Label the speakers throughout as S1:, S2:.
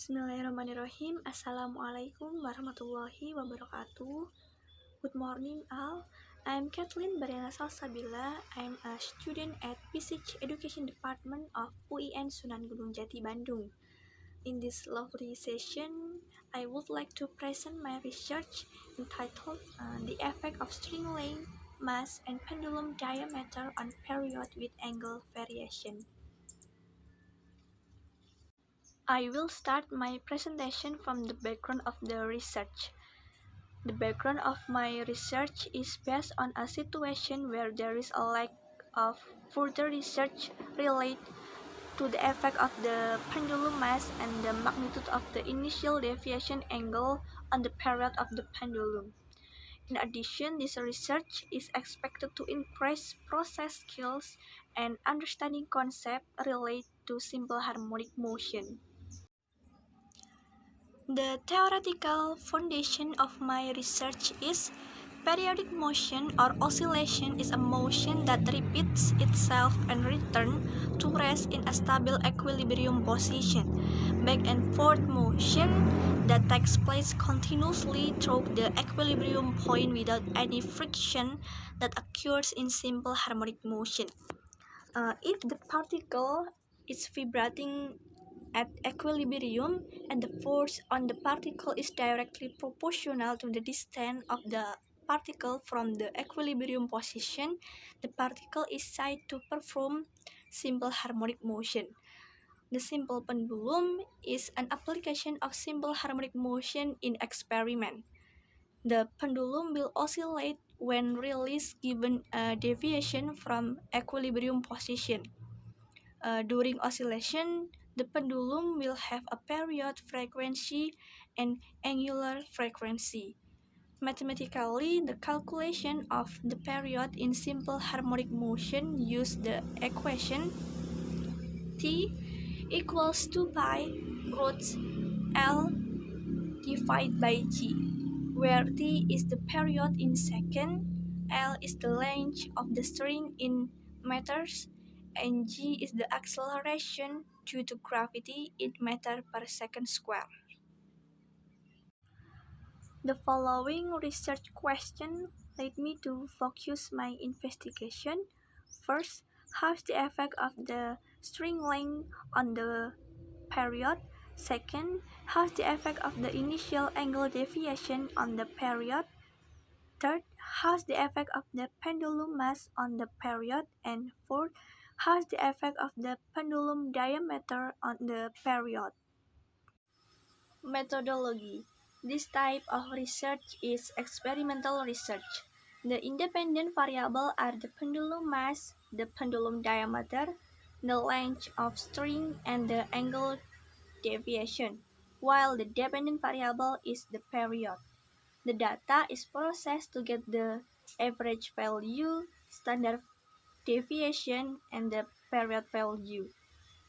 S1: Bismillahirrahmanirrahim. Assalamualaikum warahmatullahi wabarakatuh. Good morning all. I'm Kathleen Barela Salsabila. I'm a student at PCH Education Department of UIN Sunan Gunung Jati, Bandung. In this lovely session, I would like to present my research entitled The Effect of String Length, Mass, and Pendulum Diameter on Period with Angle Variation. I will start my presentation from the background of the research. The background of my research is based on a situation where there is a lack of further research related to the effect of the pendulum mass and the magnitude of the initial deviation angle on the period of the pendulum. In addition, this research is expected to increase process skills and understanding concepts related to simple harmonic motion. The theoretical foundation of my research is periodic motion or oscillation is a motion that repeats itself and returns to rest in a stable equilibrium position. Back and forth motion that takes place continuously through the equilibrium point without any friction that occurs in simple harmonic motion. If the particle is vibrating at equilibrium and the force on the particle is directly proportional to the distance of the particle from the equilibrium position, the particle is said to perform simple harmonic motion. The simple pendulum is an application of simple harmonic motion in experiment. The pendulum will oscillate when released given a deviation from equilibrium position. During oscillation, the pendulum will have a period frequency and angular frequency. Mathematically, the calculation of the period in simple harmonic motion use the equation T equals 2 pi roots L divided by G, where T is the period in second, L is the length of the string in meters, and G is the acceleration due to gravity in meter per second square. The following research question led me to focus my investigation. First, how's the effect of the string length on the period? Second, how's the effect of the initial angle deviation on the period? Third, how's the effect of the pendulum mass on the period? And fourth, how's the effect of the pendulum diameter on the period? Methodology. This type of research is experimental research. The independent variables are the pendulum mass, the pendulum diameter, the length of string, and the angle deviation, while the dependent variable is the period. The data is processed to get the average value, standard deviation, and the period value,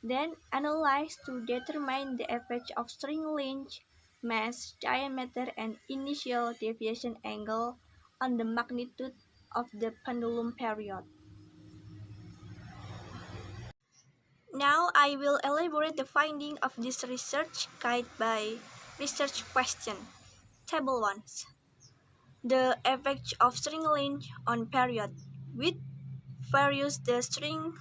S1: then analyzed to determine the average of string length, mass, diameter, and initial deviation angle on the magnitude of the pendulum period. Now I will elaborate the finding of this research guided by research question. Table 1. The effect of string length on period. With varies the string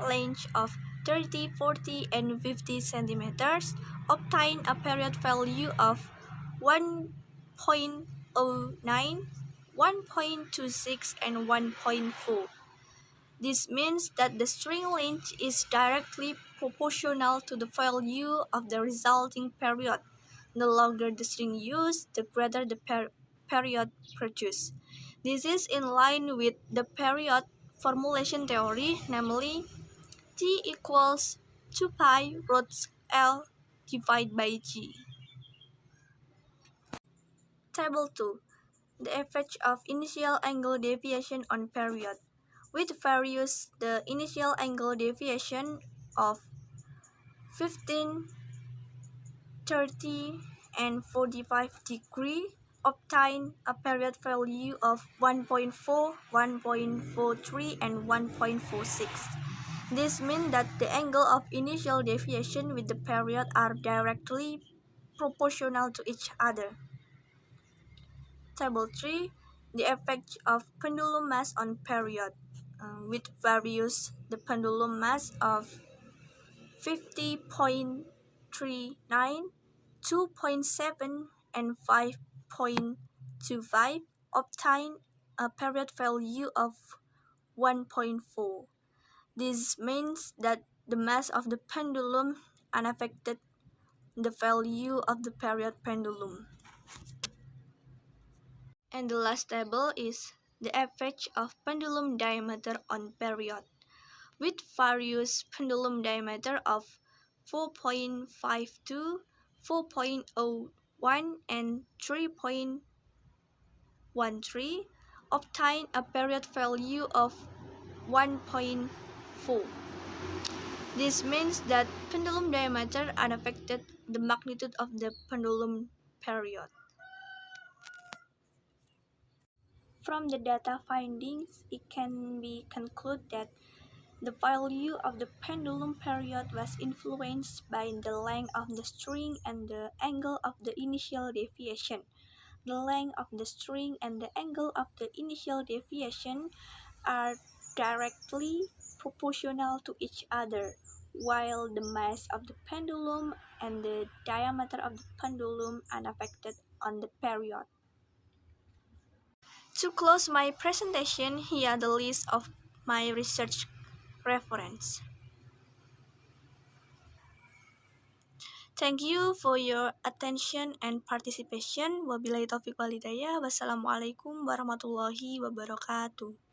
S1: length of 30, 40, and 50 centimeters, obtain a period value of 1.09, 1.26, and 1.4. This means that the string length is directly proportional to the value of the resulting period. The longer the string used, the greater the period produced. This is in line with the period formulation theory, namely T equals 2 pi roots L divided by G. Table 2. The effect of initial angle deviation on period. With values the initial angle deviation of 15, 30, and 45 degrees, obtain a period value of 1.4, 1.43, and 1.46. This means that the angle of initial deviation with the period are directly proportional to each other. Table 3. The effect of pendulum mass on period. With values, the pendulum mass of 50.39, 2.7, and 5.25 obtain a period value of 1.4. This means that the mass of the pendulum unaffected the value of the period pendulum. And the last table is the effect of pendulum diameter on period. With various pendulum diameter of 4.52, 4.01, and 3.13, obtain a period value of 1.4. This means that pendulum diameter unaffected the magnitude of the pendulum period. From the data findings, it can be concluded that the value of the pendulum period was influenced by the length of the string and the angle of the initial deviation. The length of the string and the angle of the initial deviation are directly proportional to each other, while the mass of the pendulum and the diameter of the pendulum are unaffected on the period. To close my presentation, here are the list of my research reference. Thank you for your attention and participation. Wabillahi taufiq wal hidayah. Wassalamualaikum warahmatullahi wabarakatuh.